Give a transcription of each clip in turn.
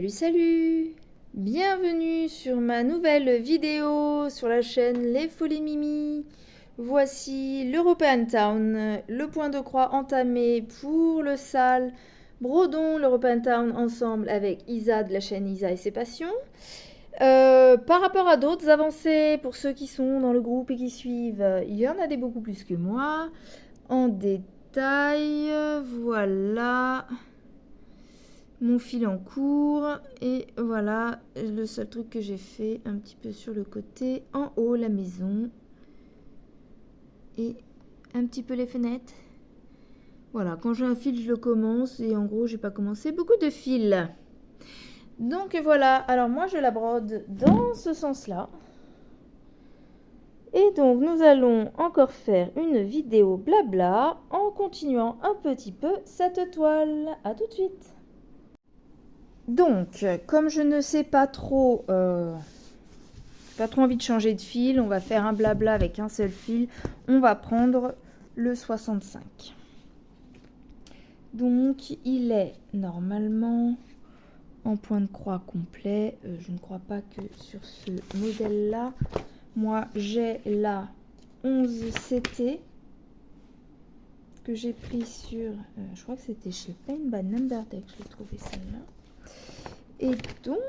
Salut, salut! Bienvenue sur ma nouvelle vidéo sur la chaîne Les Folies Mimi. Voici l'European Town, le point de croix entamé pour le sale. Brodons l'European Town ensemble avec Isa de la chaîne Isa et ses passions. Par rapport à d'autres avancées, pour ceux qui sont dans le groupe et qui suivent, il y en a des beaucoup plus que moi. En détail, voilà mon fil en cours et voilà le seul truc que j'ai fait un petit peu sur le côté, en haut la maison et un petit peu les fenêtres. Voilà, quand j'ai un fil je le commence et en gros j'ai pas commencé beaucoup de fils. Donc voilà, alors moi je la brode dans ce sens là. Et donc nous allons encore faire une vidéo blabla en continuant un petit peu cette toile. À tout de suite. Donc, comme je ne sais pas trop, pas trop envie de changer de fil, on va faire un blabla avec un seul fil. On va prendre le 65. Donc, il est normalement en point de croix complet. Je ne crois pas que sur ce modèle-là, moi j'ai la 11 CT que j'ai pris sur, je crois que c'était chez Paint by Number Deck, je l'ai trouvé celle-là. Et donc,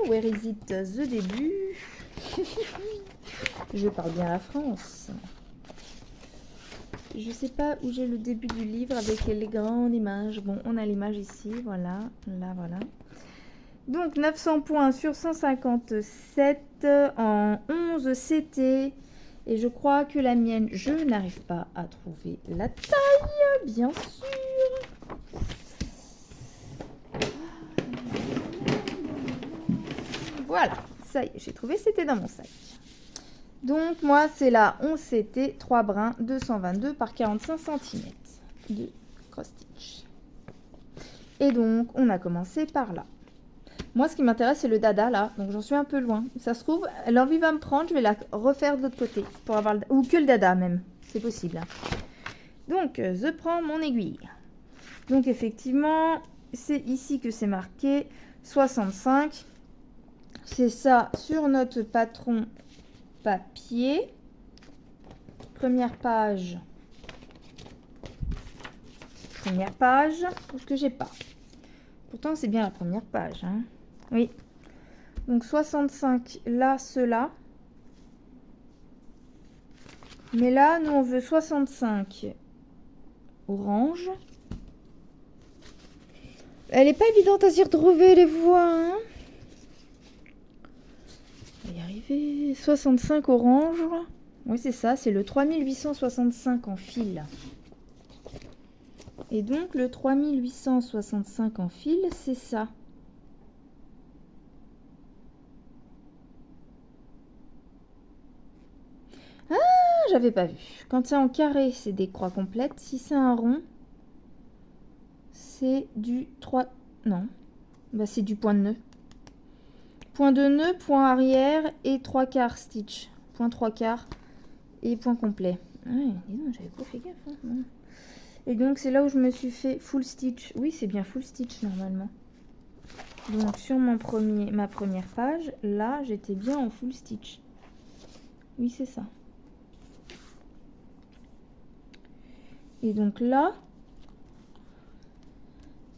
where is it the début? Je parle bien la France. Je sais pas où j'ai le début du livre avec les grandes images. Bon, on a l'image ici, voilà, là, voilà. Donc, 900 points sur 157 en 11 CT. Et je crois que la mienne, je n'arrive pas à trouver la taille, bien sûr. Voilà, ça y est, j'ai trouvé, c'était dans mon sac. Donc moi, c'est la 11 CT 3 brins 222 par 45 cm de cross stitch. Et donc, on a commencé par là. Moi, ce qui m'intéresse, c'est le dada, là. Donc, j'en suis un peu loin. Ça se trouve, l'envie va me prendre, je vais la refaire de l'autre côté. Pour avoir ou que le dada, même. C'est possible. Donc, je prends mon aiguille. Donc, effectivement, c'est ici que c'est marqué 65. C'est ça sur notre patron papier. Première page. Première page. Ce que j'ai pas. Pourtant, c'est bien la première page. Hein. Oui. Donc 65 là, cela. Mais là, nous, on veut 65 orange. Elle n'est pas évidente à s'y retrouver, les voix. Hein. On va y arriver. 65 orange. Oui, c'est ça. C'est le 3865 en fil. Et donc, le 3865 en fil, c'est ça. Ah, j'avais pas vu. Quand c'est en carré, c'est des croix complètes. Si c'est un rond, c'est du 3... Non. Bah, c'est du point de nœud. Point de nœud, point arrière et 3/4 stitch. Point 3/4 et point complet. Ah ouais, dis donc, j'avais pas fait gaffe. Hein. Et donc, c'est là où je me suis fait full stitch. Oui, c'est bien full stitch normalement. Donc, sur ma première page, là, j'étais bien en full stitch. Oui, c'est ça. Et donc là,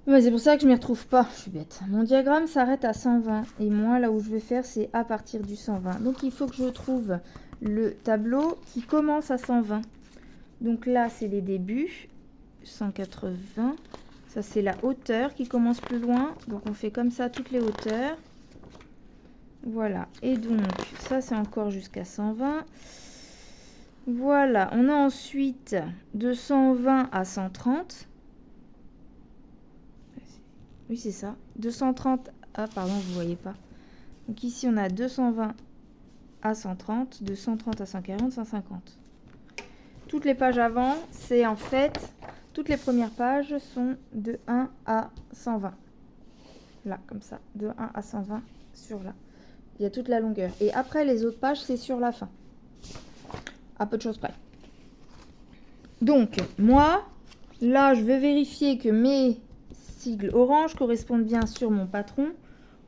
bah, c'est pour ça que je m'y retrouve pas. Je suis bête. Mon diagramme s'arrête à 120. Et moi, là où je vais faire, c'est à partir du 120. Donc, il faut que je trouve le tableau qui commence à 120. Donc là, c'est les débuts. 180. Ça, c'est la hauteur qui commence plus loin. Donc, on fait comme ça toutes les hauteurs. Voilà. Et donc, ça, c'est encore jusqu'à 120. Voilà. On a ensuite de 120 à 130. Oui, c'est ça. 230. Ah, pardon, vous voyez pas. Donc, ici, on a 220 à 130. De 130 à 140, 150. Toutes les pages avant, c'est en fait... Toutes les premières pages sont de 1 à 120. Là, comme ça. De 1 à 120 sur là. Il y a toute la longueur. Et après, les autres pages, c'est sur la fin. À peu de choses près. Donc, moi, là, je veux vérifier que mes sigle orange correspondent bien sur mon patron,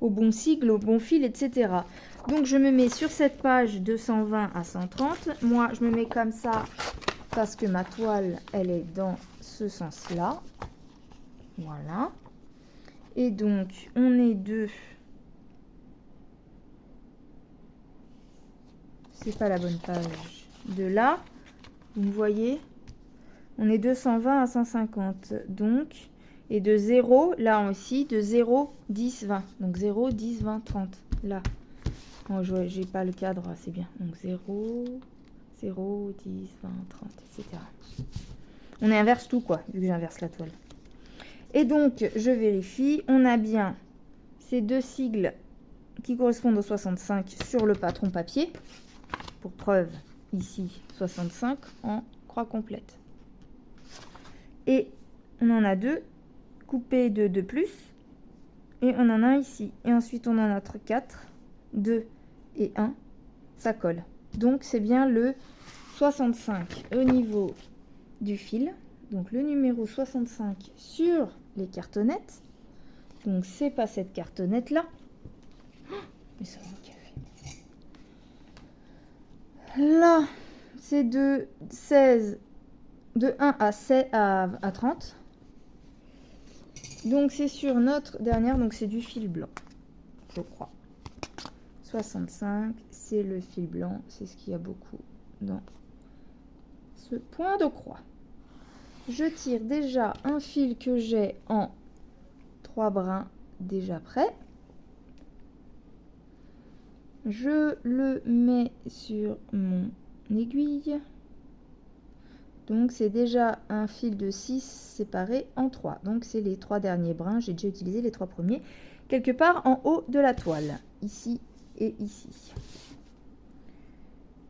au bon sigle, au bon fil, etc. Donc je me mets sur cette page de 120 à 130. Moi, je me mets comme ça parce que ma toile, elle est dans ce sens-là. Voilà. Et donc, on est de... C'est pas la bonne page. De là, vous voyez, on est de 120 à 150. Donc, et de 0, là aussi, de 0, 10, 20. Donc 0, 10, 20, 30. Là. Oh, j'ai pas le cadre, c'est bien. Donc 0, 0, 10, 20, 30, etc. On inverse tout, quoi, vu que j'inverse la toile. Et donc, je vérifie, on a bien ces deux sigles qui correspondent au 65 sur le patron papier. Pour preuve, ici, 65 en croix complète. Et on en a deux, coupés de 2 plus. Et on en a un ici. Et ensuite, on en a 4, 2 et 1. Ça colle. Donc, c'est bien le 65 au niveau du fil. Donc, le numéro 65 sur les cartonnettes. Donc, c'est pas cette cartonnette-là. Oh, mais ça manque. Là, c'est de 16, de 1 à, 7, à 30. Donc, c'est sur notre dernière, donc c'est du fil blanc, je crois. 65, c'est le fil blanc, c'est ce qu'il y a beaucoup dans ce point de croix. Je tire déjà un fil que j'ai en 3 brins déjà prêt. Je le mets sur mon aiguille. Donc, c'est déjà un fil de 6 séparé en 3. Donc, c'est les 3 derniers brins. J'ai déjà utilisé les 3 premiers. Quelque part en haut de la toile. Ici et ici.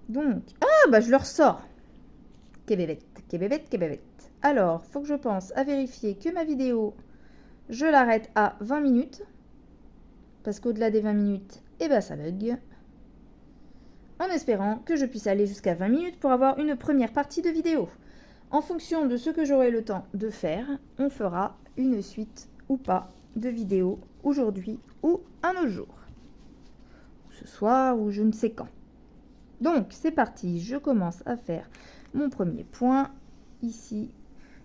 Donc, ah, bah je le ressors. Kébébette, kébébette, kébébette. Alors, faut que je pense à vérifier que ma vidéo, je l'arrête à 20 minutes. Parce qu'au-delà des 20 minutes, eh ben ça bug. En espérant que je puisse aller jusqu'à 20 minutes pour avoir une première partie de vidéo. En fonction de ce que j'aurai le temps de faire, on fera une suite ou pas de vidéos aujourd'hui ou un autre jour. Ce soir ou je ne sais quand. Donc, c'est parti. Je commence à faire mon premier point. Ici,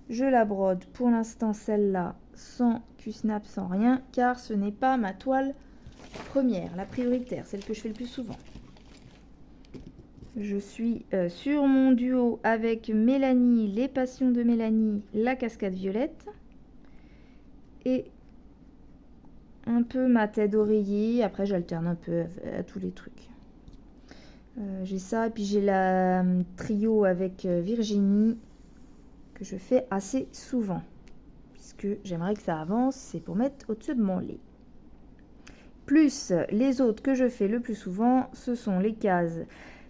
je la brode pour l'instant celle-là sans Q-snap, sans rien, car ce n'est pas ma toile première, la prioritaire, celle que je fais le plus souvent. Je suis sur mon duo avec Mélanie, les passions de Mélanie, la cascade violette. Et un peu ma tête d'oreiller. Après, j'alterne un peu à tous les trucs. J'ai ça, et puis j'ai la trio avec Virginie, que je fais assez souvent. Puisque j'aimerais que ça avance, c'est pour mettre au-dessus de mon lit. Plus les autres que je fais le plus souvent, ce sont les cases.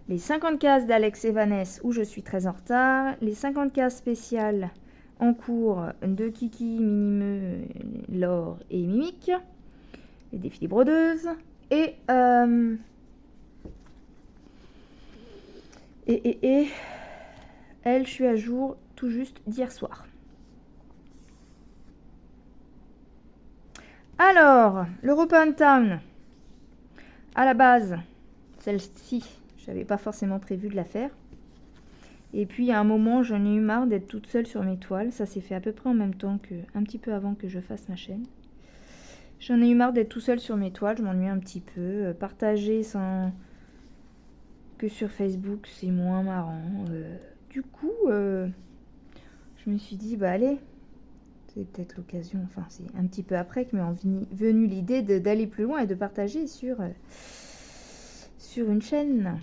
Les 50 cases d'Alex et Vanessa où je suis très en retard. Les 50 cases spéciales en cours de Kiki, Minimeux, Laure et Mimique. Les défis brodeuses. Et elle, je suis à jour tout juste d'hier soir. Alors, l'European Town. À la base, celle-ci, je n'avais pas forcément prévu de la faire. Et puis, à un moment, j'en ai eu marre d'être toute seule sur mes toiles. Ça s'est fait à peu près en même temps que, un petit peu avant que je fasse ma chaîne. J'en ai eu marre d'être tout seule sur mes toiles. Je m'ennuie un petit peu. Partager sans que sur Facebook, c'est moins marrant. Du coup, je me suis dit, bah allez, c'est peut-être l'occasion. Enfin, c'est un petit peu après que m'est venue l'idée d'aller plus loin et de partager sur une chaîne.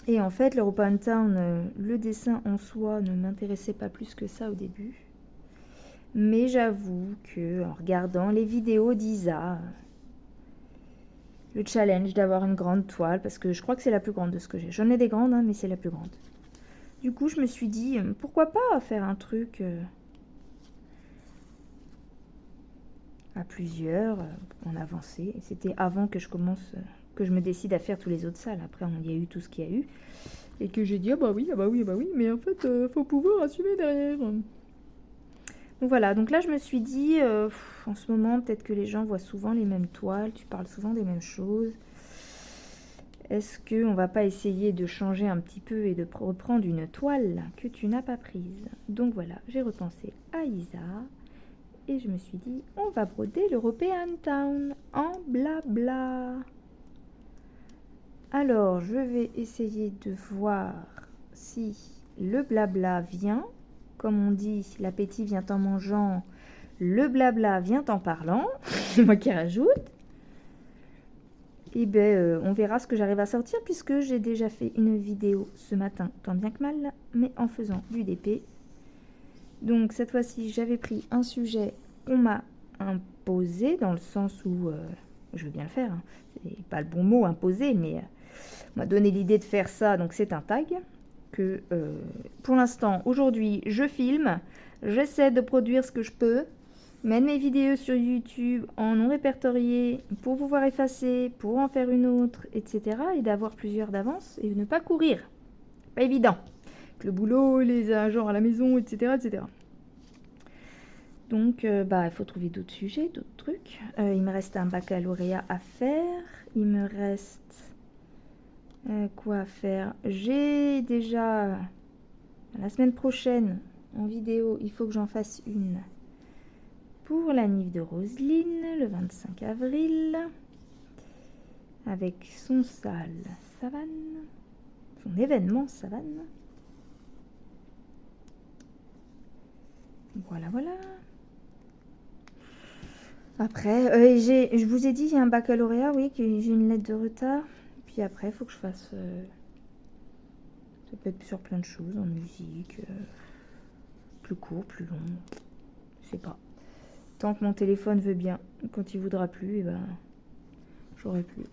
Et en fait, l'European Town, le dessin en soi ne m'intéressait pas plus que ça au début. Mais j'avoue que en regardant les vidéos d'Isa, le challenge d'avoir une grande toile, parce que je crois que c'est la plus grande de ce que j'ai. J'en ai des grandes, hein, mais c'est la plus grande. Du coup, je me suis dit, pourquoi pas faire un truc à plusieurs, en avancée. C'était avant que je commence... que je me décide à faire tous les autres salles. Après, il y a eu tout ce qu'il y a eu. Et que j'ai dit, ah bah oui, mais en fait, faut pouvoir assumer derrière. Donc voilà, donc là je me suis dit, en ce moment peut-être que les gens voient souvent les mêmes toiles, tu parles souvent des mêmes choses. Est-ce qu'on va pas essayer de changer un petit peu et de reprendre une toile que tu n'as pas prise? Donc voilà, j'ai repensé à Isa et je me suis dit, on va broder l'European Town en blabla. Alors, je vais essayer de voir si le blabla vient. Comme on dit, l'appétit vient en mangeant, le blabla vient en parlant. C'est moi qui rajoute. Et ben, on verra ce que j'arrive à sortir puisque j'ai déjà fait une vidéo ce matin, tant bien que mal, mais en faisant du DP. Donc cette fois-ci, j'avais pris un sujet qu'on m'a imposé dans le sens où je veux bien le faire. Hein. C'est pas le bon mot, imposé, mais on m'a donné l'idée de faire ça. Donc c'est un tag que pour l'instant, aujourd'hui, je filme. J'essaie de produire ce que je peux. Mettre mes vidéos sur YouTube en non répertorié pour pouvoir effacer, pour en faire une autre, etc. Et d'avoir plusieurs d'avance et ne pas courir. Pas évident. Le boulot, les agents à la maison, etc. etc. Donc, il faut trouver d'autres sujets, d'autres trucs. Il me reste un baccalauréat à faire. Il me reste quoi à faire? J'ai déjà la semaine prochaine en vidéo, il faut que j'en fasse une pour la Nif de Roselyne, le 25 avril, avec son salle savane, son événement savane. Voilà, voilà. Après, je vous ai dit, il y a un baccalauréat, oui, que j'ai une lettre de retard. Puis après, il faut que je fasse... ça peut être sur plein de choses, en musique, plus court, plus long, je sais pas. Tant que mon téléphone veut bien. Quand il voudra plus, j'aurai plus.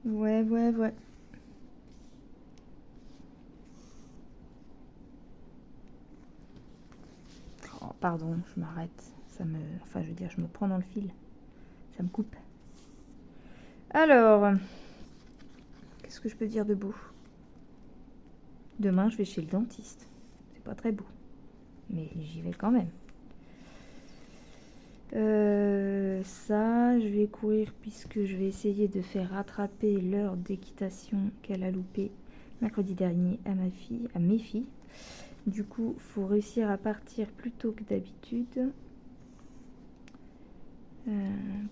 Ouais. Oh, pardon, je m'arrête. Enfin, je veux dire, je me prends dans le fil. Ça me coupe. Alors, qu'est-ce que je peux dire de beau? Demain, je vais chez le dentiste. C'est pas très beau. Mais j'y vais quand même. Ça, je vais courir puisque je vais essayer de faire rattraper l'heure d'équitation qu'elle a loupée mercredi dernier à mes filles. Du coup, faut réussir à partir plus tôt que d'habitude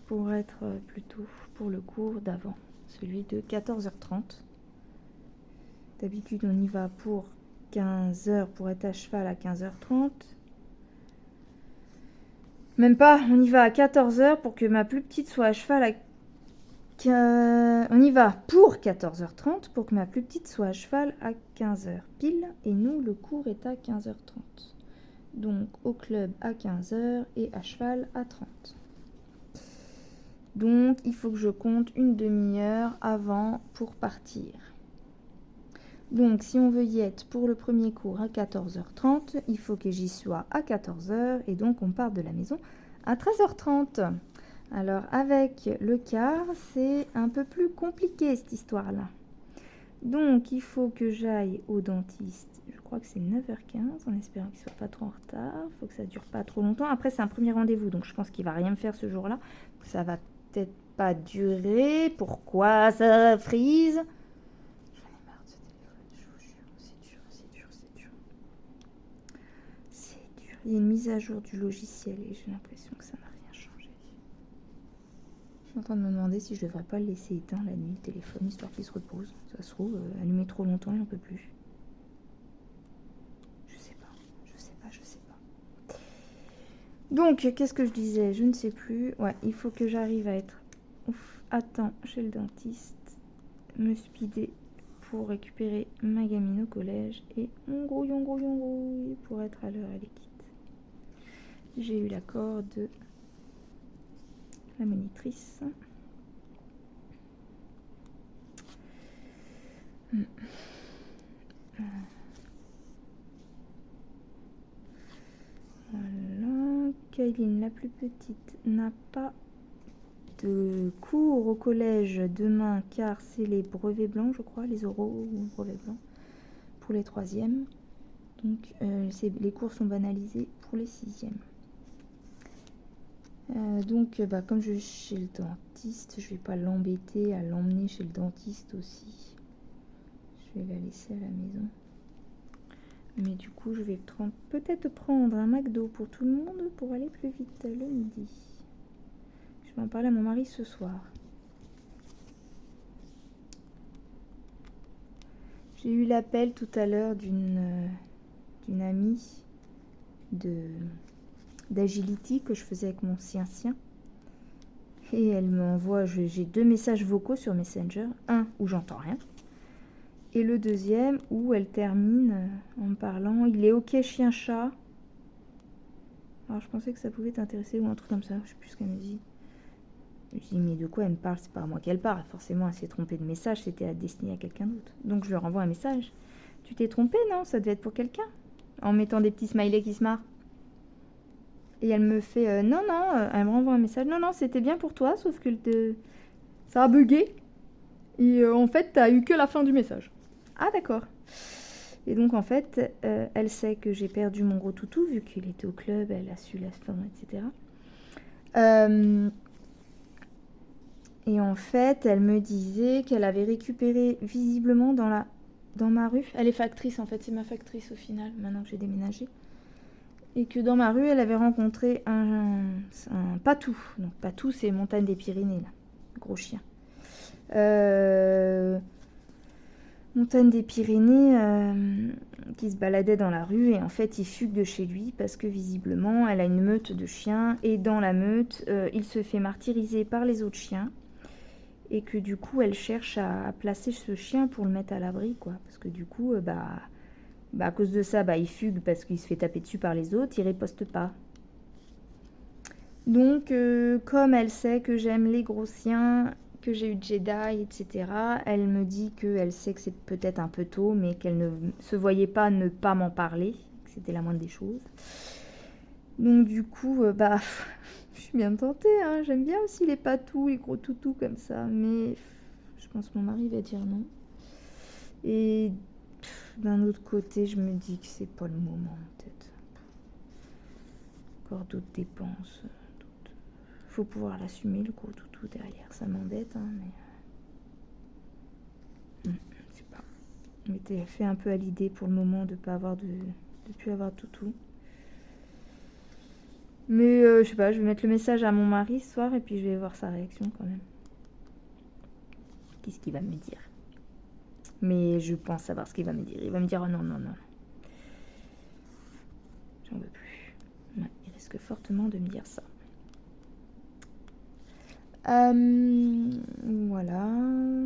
pour être plus tôt pour le cours d'avant, celui de 14h30. D'habitude, on y va pour 15h pour être à cheval à 15h30. Même pas, on y va à 14h pour que ma plus petite soit à cheval à... On y va pour 14h30 pour que ma plus petite soit à cheval à 15h pile. Et nous, le cours est à 15h30. Donc au club à 15h et à cheval à 30. Donc il faut que je compte une demi-heure avant pour partir. Donc si on veut y être pour le premier cours à 14h30, il faut que j'y sois à 14h et donc on part de la maison à 13h30. Alors avec le quart, c'est un peu plus compliqué cette histoire-là. Donc il faut que j'aille au dentiste, je crois que c'est 9h15, en espérant qu'il ne soit pas trop en retard. Il faut que ça ne dure pas trop longtemps. Après c'est un premier rendez-vous, donc je pense qu'il ne va rien me faire ce jour-là. Ça va peut-être pas durer. Pourquoi ça frise ? Il y a une mise à jour du logiciel et j'ai l'impression que ça n'a rien changé. Je suis en train de me demander si je devrais pas le laisser éteint la nuit, le téléphone, histoire qu'il se repose. Ça se trouve, allumé trop longtemps, il n'en peut plus. Je sais pas. Donc, qu'est-ce que je disais? Je ne sais plus. Ouais, il faut que j'arrive à être à temps chez le dentiste, me speeder pour récupérer ma gamine au collège et on grouille pour être à l'heure à l'équipe. J'ai eu l'accord de la monitrice. Voilà. Kayline, la plus petite, n'a pas de cours au collège demain car c'est les brevets blancs, je crois, les oraux ou brevets blancs. pour les 3e. Donc les cours sont banalisés pour les 6e. Donc comme je suis chez le dentiste, je vais pas l'embêter à l'emmener chez le dentiste aussi. Je vais la laisser à la maison. Mais du coup, je vais peut-être prendre un McDo pour tout le monde pour aller plus vite le midi. Je vais en parler à mon mari ce soir. J'ai eu l'appel tout à l'heure d'une amie d'Agility que je faisais avec mon sien. Et elle m'envoie, j'ai 2 messages vocaux sur Messenger. Un où j'entends rien. Et le deuxième où elle termine en me parlant. Il est ok chien-chat. Alors je pensais que ça pouvait t'intéresser ou un truc comme ça. Je sais plus ce qu'elle me dit. Je dis mais de quoi elle me parle? C'est pas à moi qu'elle parle. Forcément elle s'est trompée de message. C'était destiné à quelqu'un d'autre. Donc je lui renvoie un message. Tu t'es trompée non? Ça devait être pour quelqu'un. En mettant des petits smileys qui se marrent. Et elle me fait non, elle me renvoie un message. Non, c'était bien pour toi, sauf que ça a bugué. Et en fait, t'as eu que la fin du message. Ah, d'accord. Et donc, en fait, elle sait que j'ai perdu mon gros toutou, vu qu'il était au club, elle a su la fin, etc. Et en fait, elle me disait qu'elle avait récupéré visiblement dans ma rue. Elle est factrice, en fait, c'est ma factrice au final, maintenant que j'ai déménagé. Et que dans ma rue, elle avait rencontré un patou. Donc patou, c'est montagne des Pyrénées, là. Gros chien. Montagne des Pyrénées qui se baladait dans la rue. Et en fait, il fugue de chez lui parce que visiblement, elle a une meute de chiens. Et dans la meute, il se fait martyriser par les autres chiens. Et que du coup, elle cherche à placer ce chien pour le mettre à l'abri, quoi. Parce que du coup, à cause de ça, il fugue parce qu'il se fait taper dessus par les autres, il riposte pas. Donc, comme elle sait que j'aime les gros chiens, que j'ai eu Jedi, etc., elle me dit qu'elle sait que c'est peut-être un peu tôt, mais qu'elle ne se voyait pas ne pas m'en parler, que c'était la moindre des choses. Donc, du coup, je suis bien tentée, hein. J'aime bien aussi les patous, les gros toutous comme ça, mais je pense que mon mari va dire non. Et d'un autre côté, je me dis que c'est pas le moment, peut-être. Encore d'autres dépenses. Faut pouvoir l'assumer, le gros toutou derrière. Ça m'embête, hein, mais... je sais pas. Je m'étais fait un peu à l'idée pour le moment de plus avoir de toutou. Mais je sais pas, je vais mettre le message à mon mari ce soir et puis je vais voir sa réaction quand même. Qu'est-ce qu'il va me dire? Mais je pense savoir ce qu'il va me dire. Il va me dire oh non. J'en veux plus. Ouais, il risque fortement de me dire ça. Voilà.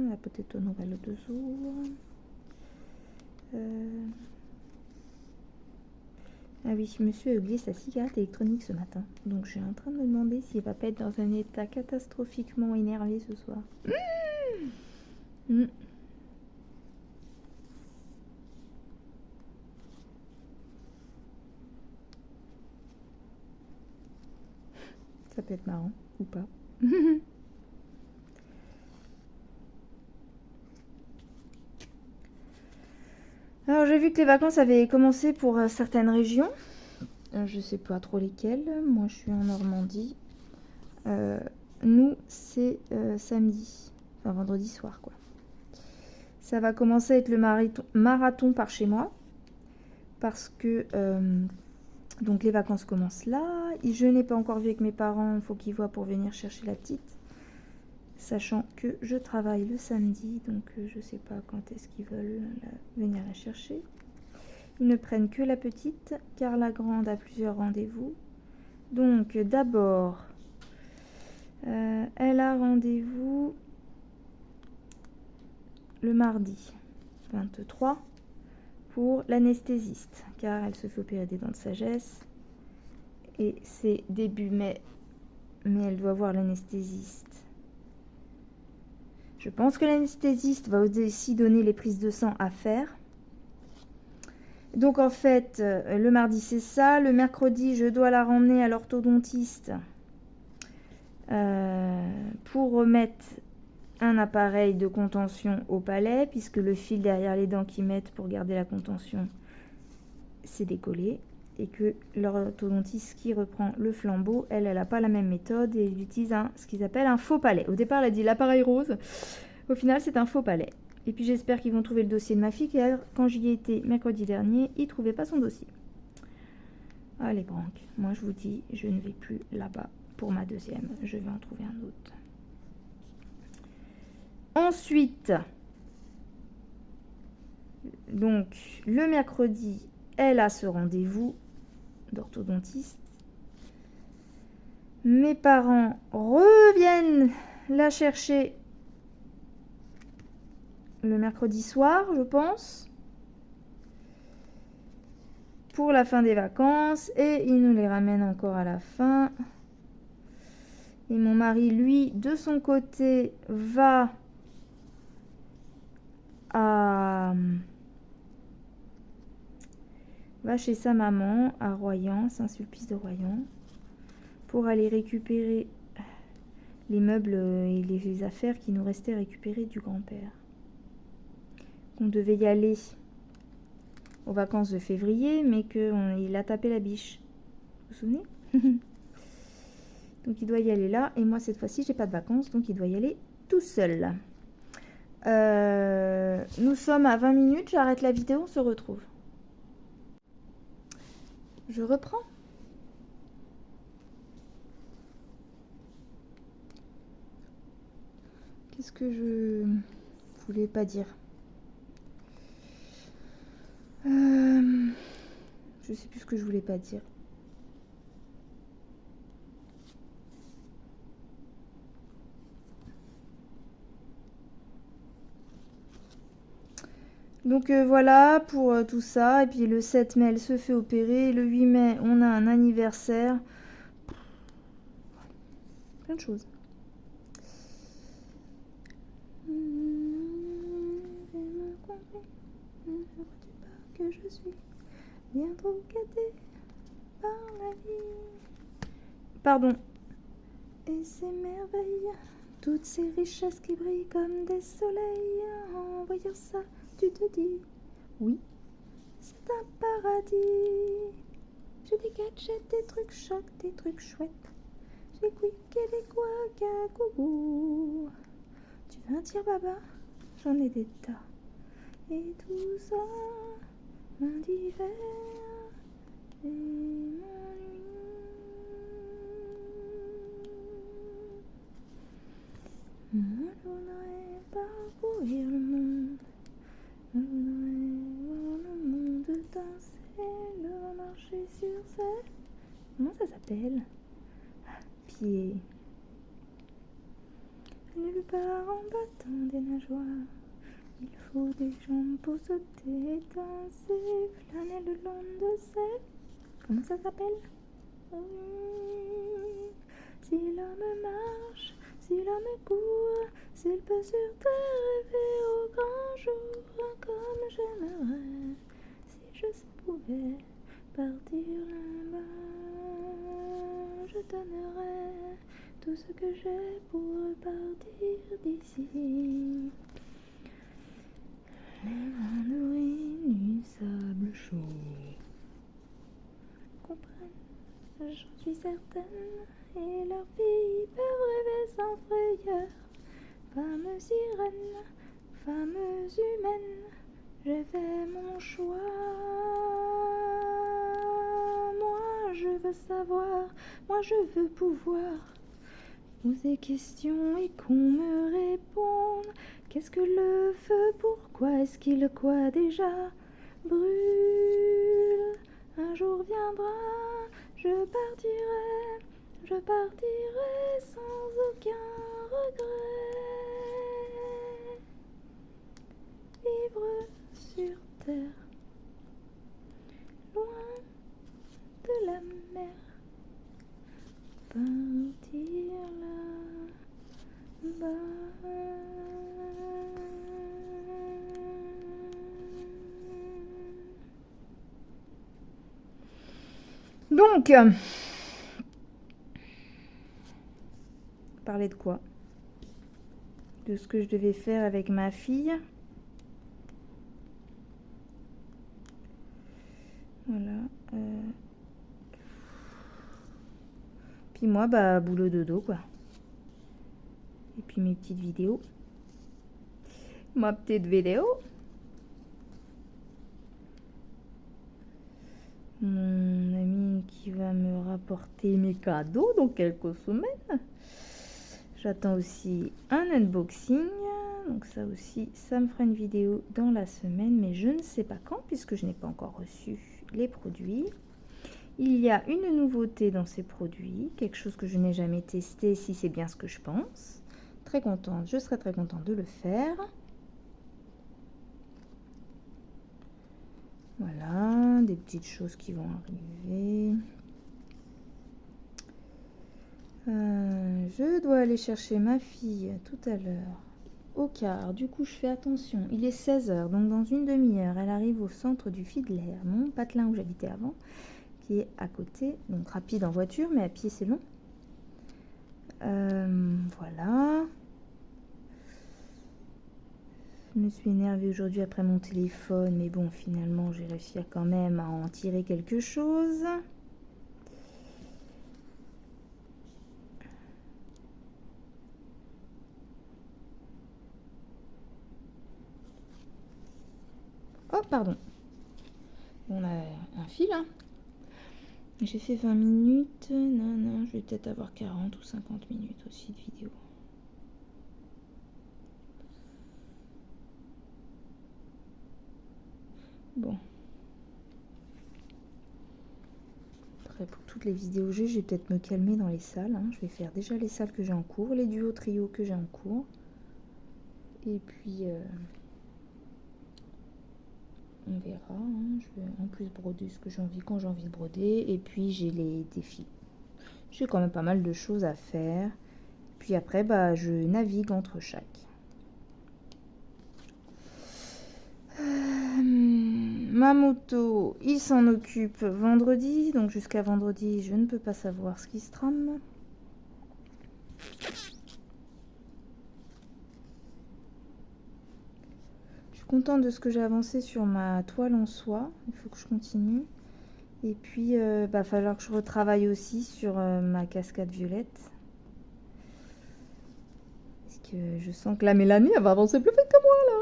La petite nouvelle de jour. Ah oui, monsieur a oublié sa cigarette électronique ce matin. Donc je suis en train de me demander s'il va pas être dans un état catastrophiquement énervé ce soir. Ça peut être marrant ou pas. Alors j'ai vu que les vacances avaient commencé pour certaines régions. Je sais pas trop lesquelles. Moi je suis en Normandie. Nous c'est samedi, enfin vendredi soir quoi. Ça va commencer à être le marathon par chez moi. Parce que donc les vacances commencent là. Je n'ai pas encore vu avec mes parents. Il faut qu'ils voient pour venir chercher la petite. Sachant que je travaille le samedi. Donc je sais pas quand est-ce qu'ils veulent venir la chercher. Ils ne prennent que la petite. Car la grande a plusieurs rendez-vous. Donc d'abord, elle a rendez-vous le mardi 23 pour l'anesthésiste, car elle se fait opérer des dents de sagesse et c'est début mai, mais elle doit voir l'anesthésiste. Je pense que l'anesthésiste va aussi donner les prises de sang à faire. Donc en fait, le mardi c'est ça, le mercredi je dois la ramener à l'orthodontiste pour remettre un appareil de contention au palais, puisque le fil derrière les dents qu'ils mettent pour garder la contention, c'est décollé. Et que l'orthodontiste qui reprend le flambeau, elle n'a pas la même méthode et elle utilise ce qu'ils appellent un faux palais. Au départ, elle a dit l'appareil rose. Au final, c'est un faux palais. Et puis j'espère qu'ils vont trouver le dossier de ma fille, car quand j'y ai été mercredi dernier, ils ne trouvaient pas son dossier. Allez, branque. Moi, je vous dis, je ne vais plus là-bas pour ma deuxième. Je vais en trouver un autre. Ensuite, donc, le mercredi, elle a ce rendez-vous d'orthodontiste. Mes parents reviennent la chercher le mercredi soir, je pense, pour la fin des vacances, et ils nous les ramènent encore à la fin. Et mon mari, lui, de son côté, va chez sa maman à Royan, Saint-Sulpice de Royan, pour aller récupérer les meubles et les affaires qui nous restaient récupérées du grand-père. On devait y aller aux vacances de février, mais qu'il a tapé la biche. Vous vous souvenez? Donc il doit y aller là, et moi cette fois-ci j'ai pas de vacances, donc il doit y aller tout seul. Nous sommes à 20 minutes, j'arrête la vidéo, on se retrouve. Je reprends. Qu'est-ce que je voulais pas dire? Je sais plus ce que je voulais pas dire. Donc voilà pour tout ça. Et puis le 7 mai, elle se fait opérer. Le 8 mai, on a un anniversaire. Plein de choses. Que je suis bien trop gâtée par la vie. Pardon. Et ces merveilles, toutes ces richesses qui brillent comme des soleils. En voyant ça, tu te dis, oui, c'est un paradis. J'ai des gadgets, des trucs chocs, des trucs chouettes. J'ai quick et des couacs à gougou. Tu veux un tire-baba? J'en ai des tas. Et tout ça m'indiffère et m'ennuie. Moi, je voudrais parcourir le monde. Je voudrais voir le monde danser, le marcher sur scène. Comment ça s'appelle? Pied. Nulle part en battant des nageoires. Il faut des jambes pour sauter et danser, flâner le long de ces... Comment ça s'appelle? Si l'homme marche, si l'homme court, s'il peut sur terre rêver au grand jour, comme j'aimerais, si je pouvais partir là-bas, je donnerais tout ce que j'ai pour partir d'ici. Les mandarines du sable chaud comprennent, j'en suis certaine, et leurs filles peuvent rêver sans frayeur. Femmes sirènes, femmes humaines, j'ai fait mon choix. Moi je veux savoir, moi je veux pouvoir poser questions et qu'on me réponde. Qu'est-ce que le feu? Pourquoi est-ce qu'il quoi déjà brûle? Un jour viendra, je partirai sans aucun regret. Vivre sur terre, loin de la mer, partir là-bas. Donc, parler de quoi? de ce que je devais faire avec ma fille. Voilà. Puis moi, bah, boulot dodo, quoi. Et puis mes petites vidéos. Ma petite vidéo. Mon ami qui va me rapporter mes cadeaux dans quelques semaines. J'attends aussi un unboxing. Donc ça aussi, ça me fera une vidéo dans la semaine. Mais je ne sais pas quand puisque je n'ai pas encore reçu les produits. Il y a une nouveauté dans ces produits. Quelque chose que je n'ai jamais testé si c'est bien ce que je pense. Très contente, je serai très contente de le faire. Voilà, des petites choses qui vont arriver. Je dois aller chercher ma fille tout à l'heure au car. Du coup, je fais attention. Il est 16 h, donc dans une demi-heure, elle arrive au centre du Fiedler, mon patelin où j'habitais avant, qui est à côté. Donc rapide en voiture, mais à pied, c'est long. Voilà. Je me suis énervée aujourd'hui après mon téléphone, mais bon, finalement, j'ai réussi quand même à en tirer quelque chose. Oh, pardon. On a un fil, hein. J'ai fait 20 minutes. Non, je vais peut-être avoir 40 ou 50 minutes aussi de vidéo. Bon. Après, pour toutes les vidéos que j'ai, je vais peut-être me calmer dans les salles. Hein. Je vais faire déjà les salles que j'ai en cours, les duos trios que j'ai en cours. Et puis, on verra. Hein. Je vais en plus broder ce que j'ai envie quand j'ai envie de broder. Et puis, j'ai les défis. J'ai quand même pas mal de choses à faire. Puis après, bah, je navigue entre chaque. Ma moto, il s'en occupe vendredi. Donc jusqu'à vendredi, je ne peux pas savoir ce qui se trame. Je suis contente de ce que j'ai avancé sur ma toile en soie. Il faut que je continue. Et puis, il va falloir que je retravaille aussi sur ma cascade violette. Parce que je sens que la Mélanie, elle va avancer plus vite que moi, là.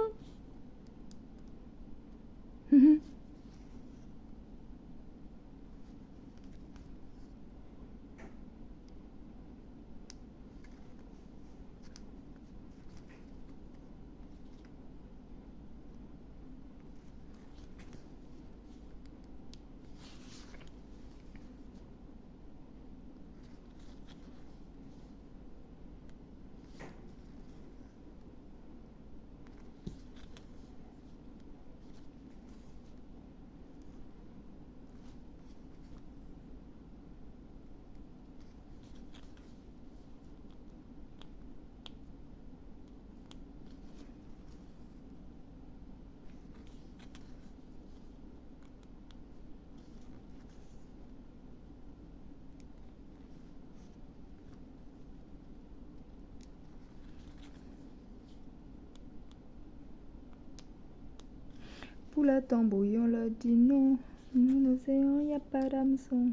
Poulette en bouillon, l'a dit non. Dans l'océan, il n'y a pas d'hameçon.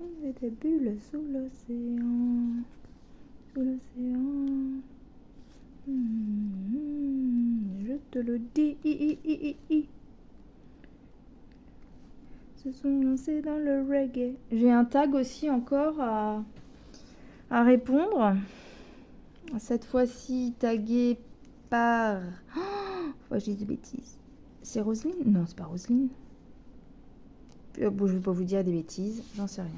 On est des bulles sous l'océan. Sous l'océan. Je te le dis. Se sont lancés dans le reggae. J'ai un tag aussi encore à répondre. Cette fois-ci tagué par... Oh, je dis des bêtises. C'est Roselyne? Non, c'est pas Roselyne. Bon, je vais pas vous dire des bêtises, j'en sais rien.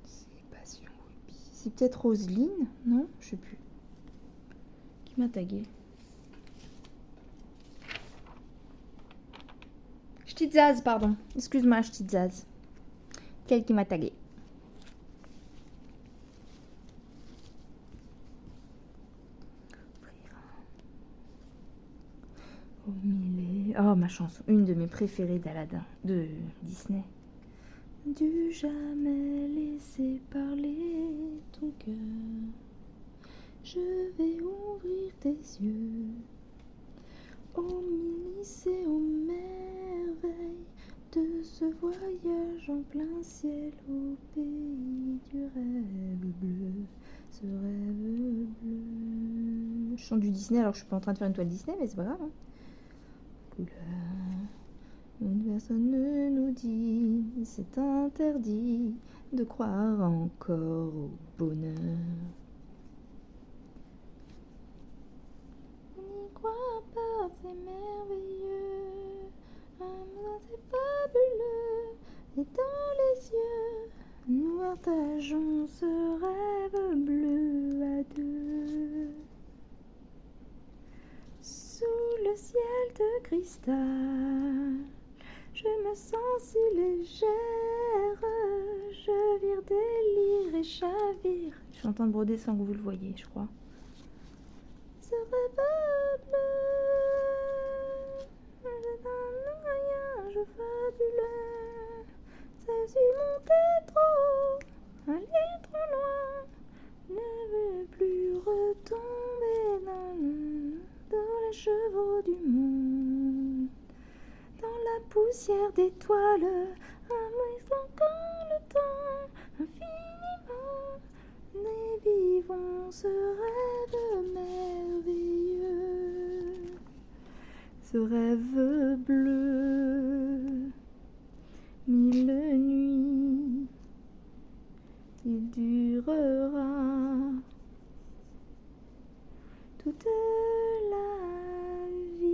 C'est Passion Ruby. C'est peut-être Roselyne? Non, je sais plus. Qui m'a tagué? Ch'tizaz, pardon. Excuse-moi, Ch'tizaz. Quel qui m'a tagué? Oh, ma chanson, une de mes préférées d'Aladin, de Disney. Du jamais laisser parler je vais ouvrir tes yeux aux milices et aux merveilles de ce voyage en plein ciel au pays du rêve bleu, ce rêve bleu. Je chante du Disney alors que je suis pas en train de faire une toile Disney, mais c'est pas grave. Hein. Couleur. Personne ne nous dit, c'est interdit de croire encore au bonheur. On n'y croit pas, c'est merveilleux, c'est fabuleux, et dans les yeux, nous partageons ce rêve bleu à deux. Sous le ciel de cristal, je me sens si légère, je vire délire et chavire. Je suis en train de broder sans que vous le voyez, je crois. Ce rêve bleu, c'est un voyage fabuleux. Je suis montée trop, allée trop loin, ne veux plus retomber dans les chevaux du monde. Dans la poussière d'étoiles, un instant quand le temps infiniment, nous vivons ce rêve merveilleux, ce rêve bleu, 1000 nuits, il durera toute la vie.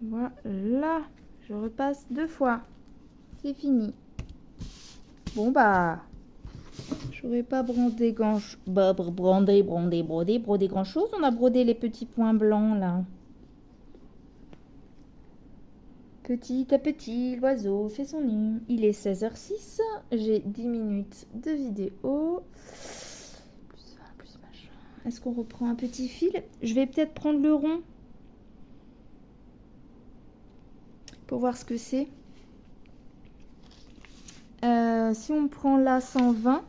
Voilà, je repasse 2 fois. C'est fini. Bon bah, j'aurais pas brodé grand chose. On a brodé les petits points blancs là. Petit à petit, l'oiseau fait son nid. Il est 16h06. J'ai 10 minutes de vidéo. Plus 20, plus machin. Est-ce qu'on reprend un petit fil? Je vais peut-être prendre le rond. Pour voir ce que c'est. Si on prend là 120.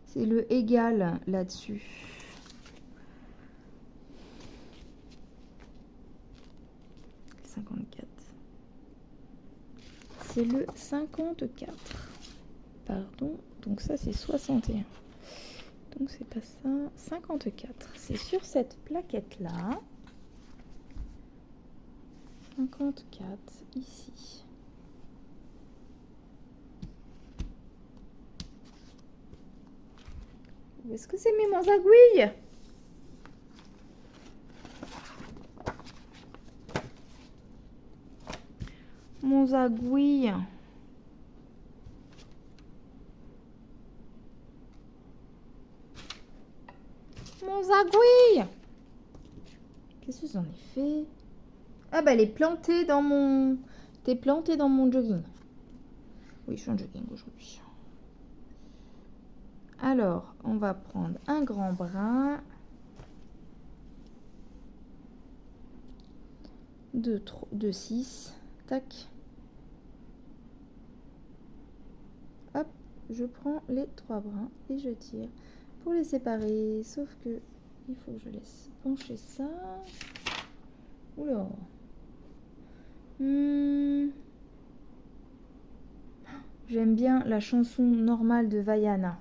C'est le égal là-dessus. C'est le 54. Pardon, donc ça c'est 61. Donc c'est pas ça, 54. C'est sur cette plaquette-là. 54, ici. Où est-ce que c'est mes aiguilles? Mon aiguille. Mon aiguille. Qu'est-ce que j'en ai fait? Ah bah elle est plantée dans mon... T'es plantée dans mon jogging. Oui, je suis en jogging aujourd'hui. Alors, on va prendre un grand brin. De 6. Tac. Hop, je prends les 3 brins et je tire pour les séparer. Sauf que il faut que je laisse pencher ça. Oula. J'aime bien la chanson normale de Vaiana.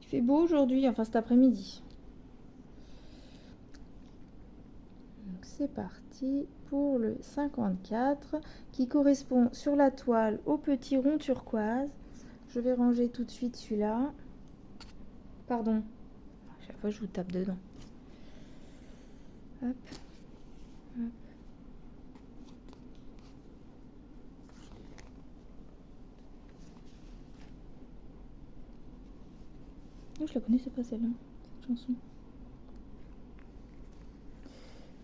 Il fait beau aujourd'hui, enfin cet après-midi. Donc c'est parti pour le 54 qui correspond sur la toile au petit rond turquoise. Je vais ranger tout de suite celui-là. Pardon. À chaque fois, je vous tape dedans. Hop. Hop. Oh, je la connaissais pas celle-là, cette chanson.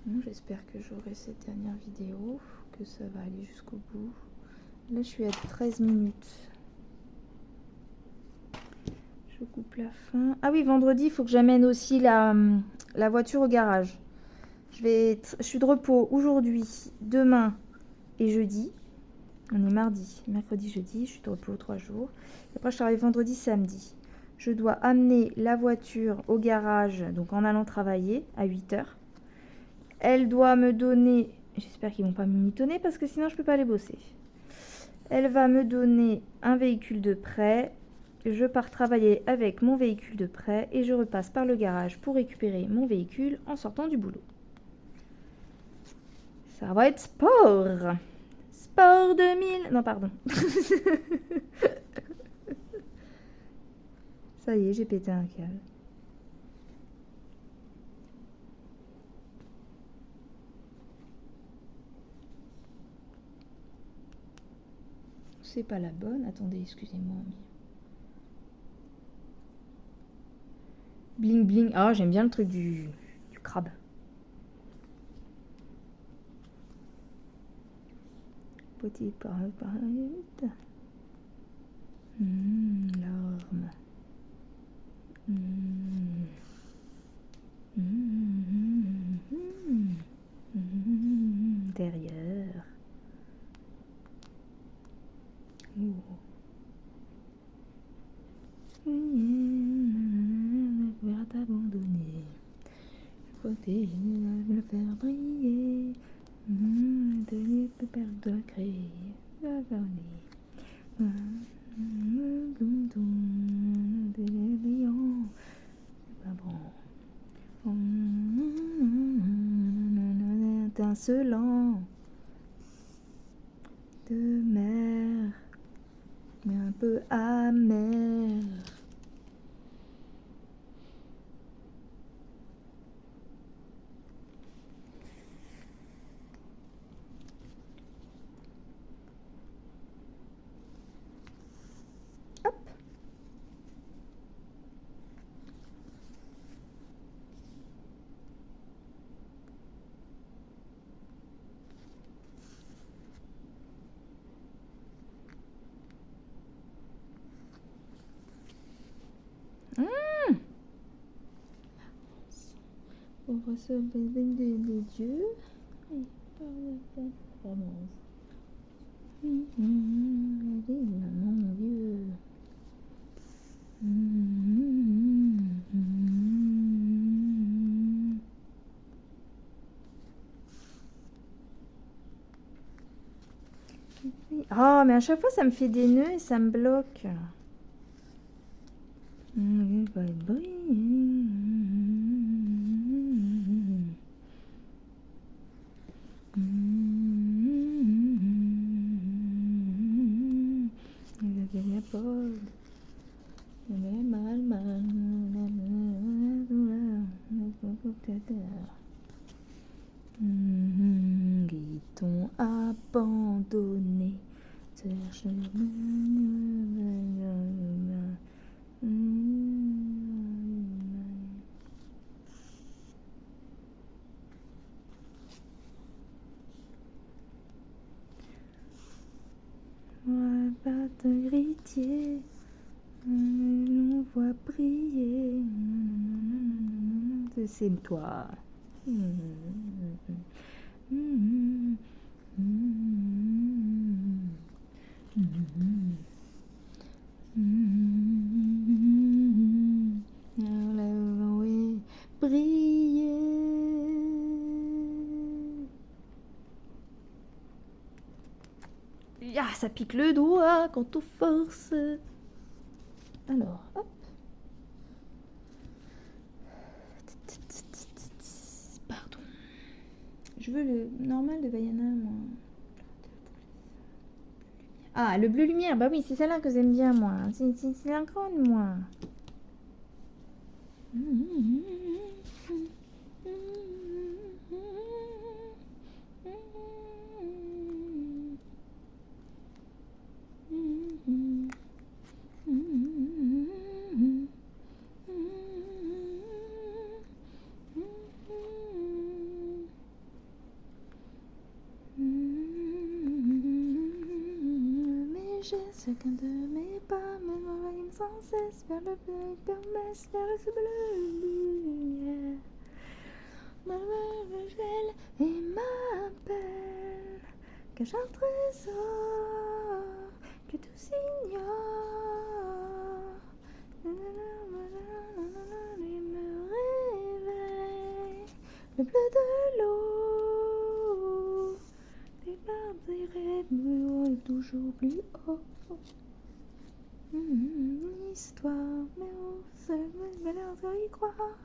Bon, j'espère que j'aurai cette dernière vidéo, que ça va aller jusqu'au bout. Là, je suis à 13 minutes. Je coupe la fin. Ah oui, vendredi, il faut que j'amène aussi la voiture au garage. Je suis de repos aujourd'hui, demain et jeudi. On est mardi, mercredi, jeudi. Je suis de repos 3 jours. Et après, je travaille vendredi, samedi. Je dois amener la voiture au garage, donc en allant travailler à 8 h. Elle doit me donner... J'espère qu'ils vont pas me mitonner parce que sinon, je peux pas aller bosser. Elle va me donner un véhicule de prêt. Je pars travailler avec mon véhicule de prêt et je repasse par le garage pour récupérer mon véhicule en sortant du boulot. Ça va être sport. Sport 2000. Non, pardon. Ça y est, j'ai pété un câble. C'est pas la bonne. Attendez, excusez-moi. Bling bling. Ah, j'aime bien le truc du crabe. Petit par vite. Larme. Derrière. Vers t'abandonner. Côté me le faire briller. De perdre de créer. La garnie. Pas bon. Étincelant de mer, mais un peu amer. Hop. On va se baigner les dieux. Mon Dieu. Ah, mais à chaque fois, ça me fait des nœuds et ça me bloque. Ils t'ont abandonné. De gritier, on voit briller. C'est toi. Briller. Ah, ça pique le doigt quand on force. Alors, hop. Pardon. Je veux le normal de Vaiana, moi. Ah, le bleu lumière. Bah oui, c'est celle-là que j'aime bien, moi. C'est la grande, moi. Chacun de mes pas me m'envahit sans cesse vers le bleu, permesse vers ce bleu lumière. Ma me gèle et m'appelle, cache un trésor que tous ignorent. Et me réveille le bleu de l'eau. Les barbes iraient me toujours plus haut. Une histoire, mais on se met l'air d'y croire.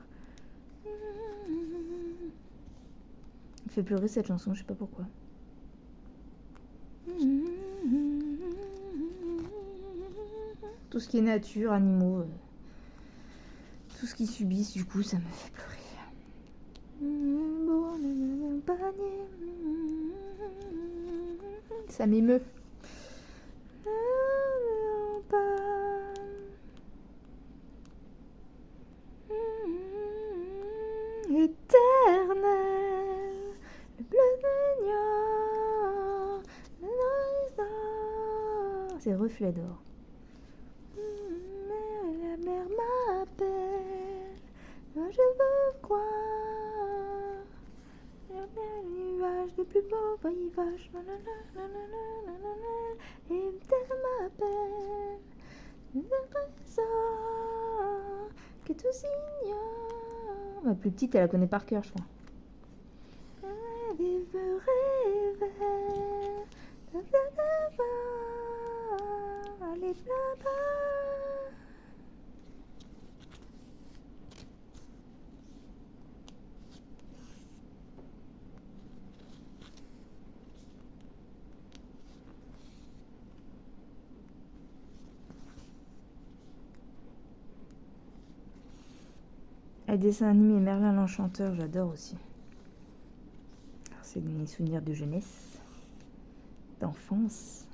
Il fait pleurer cette chanson, je sais pas pourquoi. Tout ce qui est nature, animaux, tout ce qu'ils subissent, du coup, ça me fait pleurer. Ça m'émeut. Éternel, le bleu baignant, c'est reflet d'or. La mer m'appelle, moi je veux croire. Les nuages de plus beaux voyages, et terre m'appelle, le trésor que tous ignorent. Ma plus petite, elle la connaît par cœur, je crois. Allez, là-bas. Les dessins animés Merlin l'Enchanteur, j'adore aussi. C'est mes souvenirs de jeunesse, d'enfance.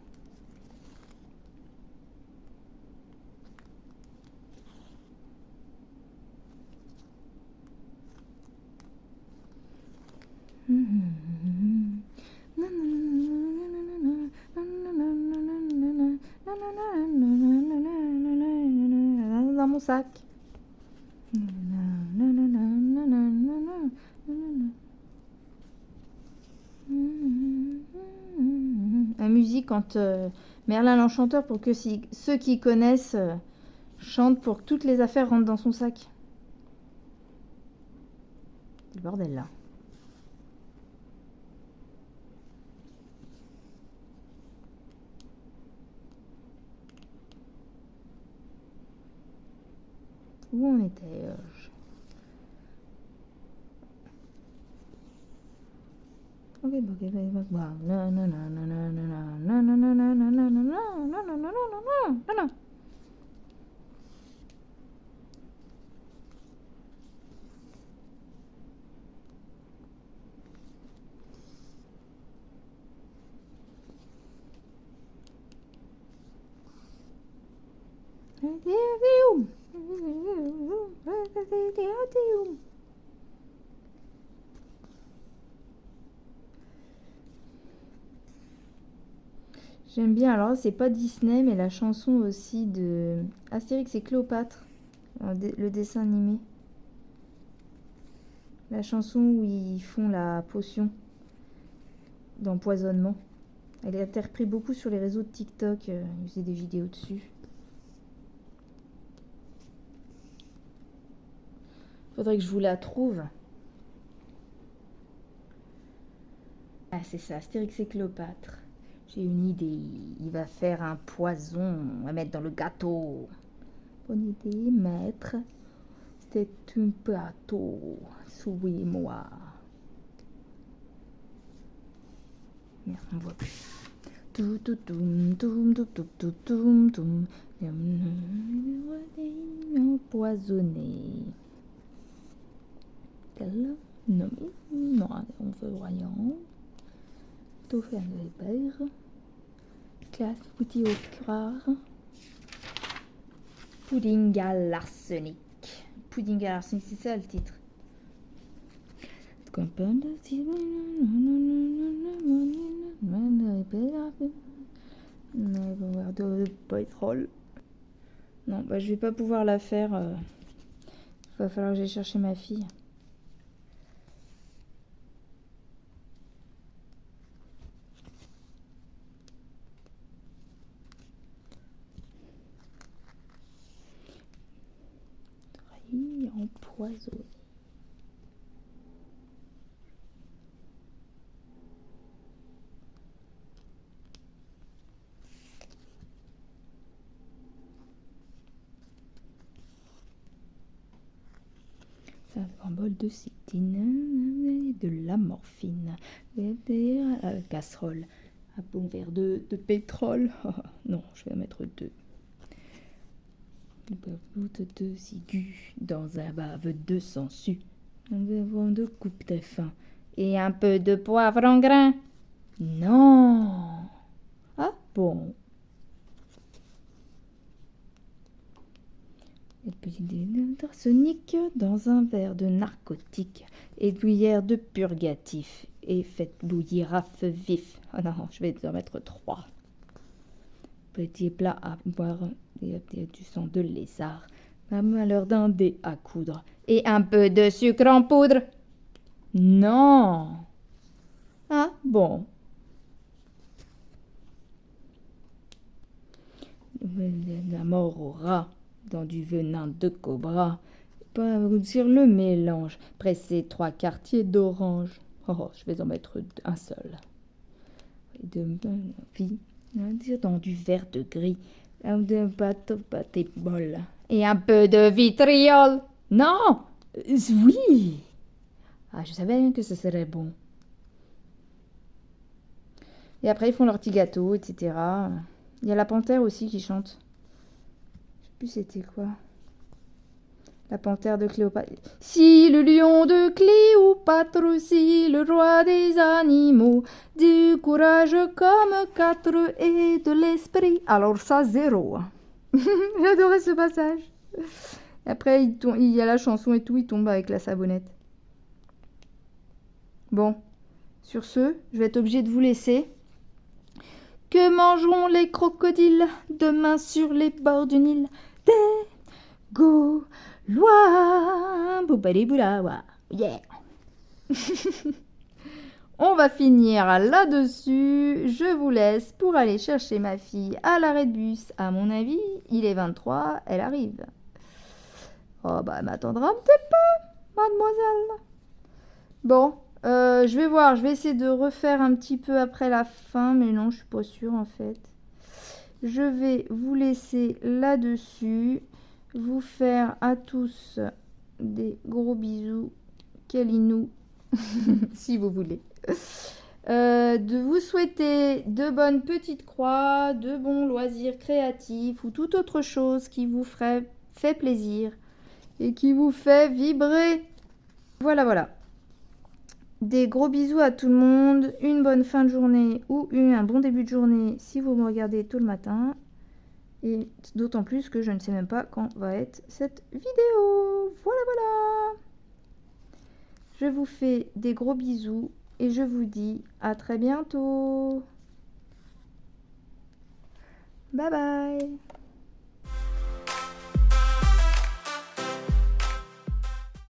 Dans mon sac. La musique quand Merlin l'Enchanteur, pour que ceux qui connaissent chantent pour que toutes les affaires rentrent dans son sac. Le bordel là. Où on était J'aime bien, alors c'est pas Disney, mais la chanson aussi de Astérix et Cléopâtre, le dessin animé. La chanson où ils font la potion d'empoisonnement. Elle est interprétée beaucoup sur les réseaux de TikTok, ils faisaient des vidéos dessus. Faudrait que je vous la trouve. Ah, c'est ça, Astérix et Cléopâtre. J'ai une idée. Il va faire un poison à mettre dans le gâteau. Bonne idée, maître. C'est un gâteau. Souris-moi. Merde, on voit plus. Empoisonné. tel. Non, non, on veut rien. Tout faire de beurre. Classe petit au rare. Pudding à l'arsenic. Pudding à l'arsenic, c'est ça le titre. De pétrole. Non, bah je vais pas pouvoir la faire. Va falloir que j'aille chercher ma fille. Empoisonné. Un bol de citine, de la morphine, casserole, un bon verre de pétrole. Non, je vais en mettre 2. De ciguë dans un bave de sangsues, de coupe de fin et un peu de poivre en grain. Non. Ah bon. Arsenic dans un verre de narcotique et cuillère de purgatif et faites bouillir à feu vif. Ah non, je vais en mettre 3. Petit plat à boire du sang de lézard, un malheur d'un dé à coudre et un peu de sucre en poudre. Non. Ah bon. La mort au rat dans du venin de cobra. Sur le mélange, presser 3 quartiers d'orange. Oh, je vais en mettre un seul. Dans du verre de gris, de pâté bol et un peu de vitriol. Non. Oui. Ah, je savais que ce serait bon. Et après, ils font leur petit gâteau, etc. Il y a la panthère aussi qui chante. Je sais plus c'était quoi. La panthère de Cléopâtre. Si le lion de Cléopâtre, si le roi des animaux, du courage comme 4 et de l'esprit. Alors ça, 0. J'adorais ce passage. Après, il y a la chanson et tout, il tombe avec la savonnette. Bon, sur ce, je vais être obligée de vous laisser. Que mangeront les crocodiles demain sur les bords du Nil? Des Gaulois. Boubaliboulawa. Yeah. On va finir là-dessus. Je vous laisse pour aller chercher ma fille à l'arrêt de bus. À mon avis, il est 23, elle arrive. Oh bah, elle m'attendra un petit peu, mademoiselle. Bon, je vais voir, je vais essayer de refaire un petit peu après la fin, mais non, je suis pas sûre en fait. Je vais vous laisser là-dessus, vous faire à tous des gros bisous, câlinous, si vous voulez. De vous souhaiter de bonnes petites croix, de bons loisirs créatifs ou toute autre chose qui vous fait plaisir et qui vous fait vibrer. Voilà, voilà. Des gros bisous à tout le monde, une bonne fin de journée ou un bon début de journée si vous me regardez tôt le matin. Et d'autant plus que je ne sais même pas quand va être cette vidéo. Voilà, voilà. Je vous fais des gros bisous et je vous dis à très bientôt. Bye bye.